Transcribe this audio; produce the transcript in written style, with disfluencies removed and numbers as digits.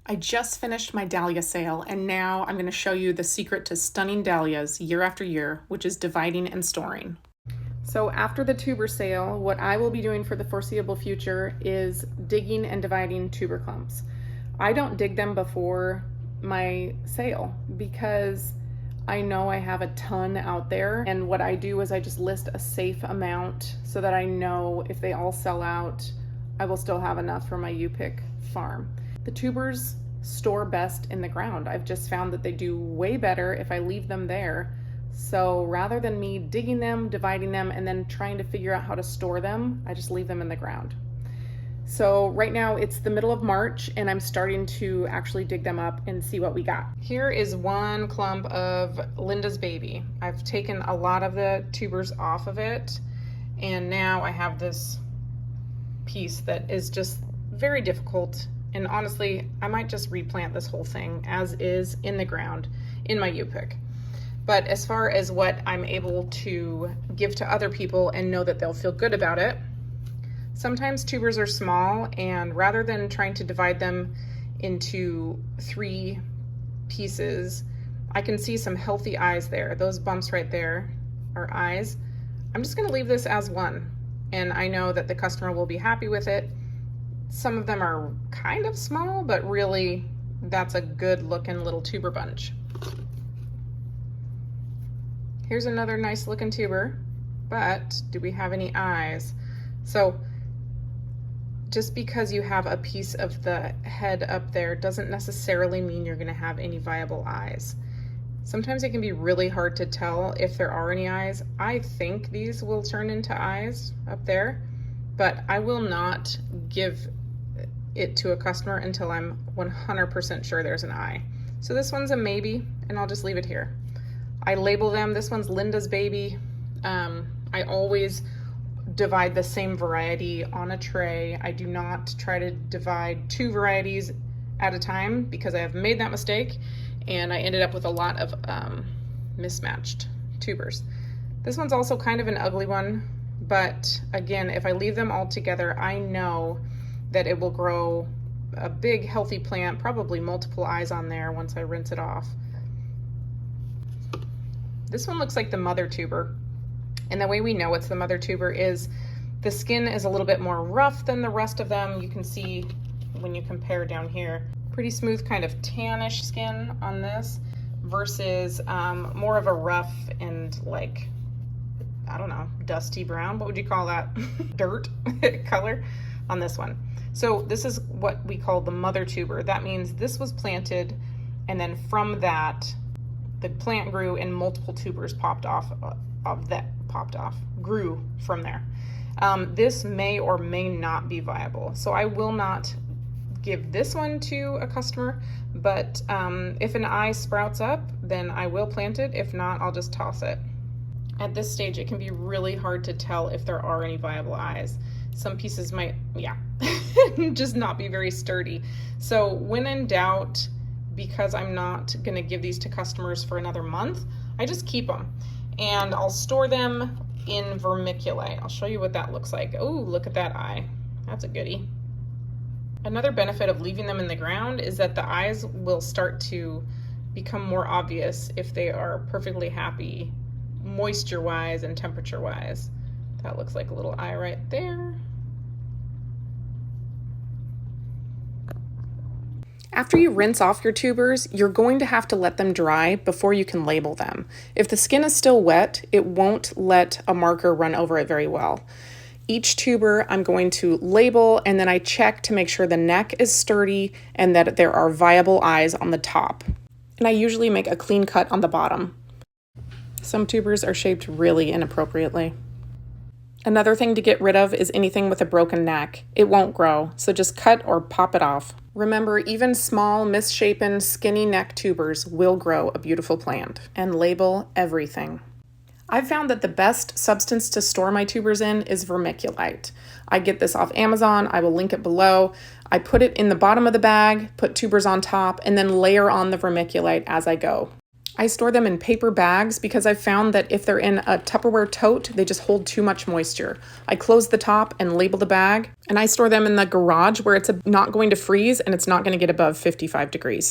I just finished my dahlia sale, and now I'm going to show you the secret to stunning dahlias year after year, which is dividing and storing. So after the tuber sale, what I will be doing for the foreseeable future is digging and dividing tuber clumps. I don't dig them before my sale because I know I have a ton out there, and what I do is I just list a safe amount so that I know if they all sell out, I will still have enough for my U-pick farm. The tubers store best in the ground. I've just found that they do way better if I leave them there. So rather than me digging them, dividing them, and then trying to figure out how to store them, I just leave them in the ground. So right now it's the middle of March and I'm starting to actually dig them up and see what we got. Here is one clump of Linda's baby. I've taken a lot of the tubers off of it, and now I have this piece that is just very difficult. And honestly, I might just replant this whole thing as is in the ground in my U-pick. But as far as what I'm able to give to other people and know that they'll feel good about it, sometimes tubers are small, and rather than trying to divide them into 3 pieces, I can see some healthy eyes there. Those bumps right there are eyes. I'm just gonna leave this as one, and I know that the customer will be happy with it. Some of them are kind of small, but really that's a good looking little tuber bunch. Here's another nice looking tuber, but do we have any eyes? So just because you have a piece of the head up there doesn't necessarily mean you're gonna have any viable eyes. Sometimes it can be really hard to tell if there are any eyes. I think these will turn into eyes up there, but I will not give it to a customer until I'm 100% sure there's an eye. So this one's a maybe, and I'll just leave it here. I label them. This one's Linda's baby. I always divide the same variety on a tray. I do not try to divide 2 varieties at a time because I have made that mistake, and I ended up with a lot of mismatched tubers. This one's also kind of an ugly one, but again, if I leave them all together, I know that it will grow a big healthy plant, probably multiple eyes on there once I rinse it off. This one looks like the mother tuber, and the way we know it's the mother tuber is the skin is a little bit more rough than the rest of them. You can see when you compare down here, pretty smooth kind of tannish skin on this versus more of a rough and like, I don't know, dusty brown. What would you call that? Dirt color on this one. So this is what we call the mother tuber. That means this was planted, and then from that, the plant grew and multiple tubers grew from there. This may or may not be viable. So I will not give this one to a customer, but if an eye sprouts up, then I will plant it. If not, I'll just toss it. At this stage, it can be really hard to tell if there are any viable eyes. Some pieces might, just not be very sturdy. So when in doubt, because I'm not gonna give these to customers for another month, I just keep them. And I'll store them in vermiculite. I'll show you what that looks like. Oh, look at that eye. That's a goodie. Another benefit of leaving them in the ground is that the eyes will start to become more obvious if they are perfectly happy, moisture-wise and temperature-wise. That looks like a little eye right there. After you rinse off your tubers, you're going to have to let them dry before you can label them. If the skin is still wet, it won't let a marker run over it very well. Each tuber I'm going to label, and then I check to make sure the neck is sturdy and that there are viable eyes on the top. And I usually make a clean cut on the bottom. Some tubers are shaped really inappropriately. Another thing to get rid of is anything with a broken neck. It won't grow, so just cut or pop it off. Remember, even small, misshapen, skinny neck tubers will grow a beautiful plant. And label everything. I've found that the best substance to store my tubers in is vermiculite. I get this off Amazon. I will link it below. I put it in the bottom of the bag, put tubers on top, and then layer on the vermiculite as I go. I store them in paper bags because I've found that if they're in a Tupperware tote, they just hold too much moisture. I close the top and label the bag, and I store them in the garage where it's not going to freeze and it's not going to get above 55 degrees.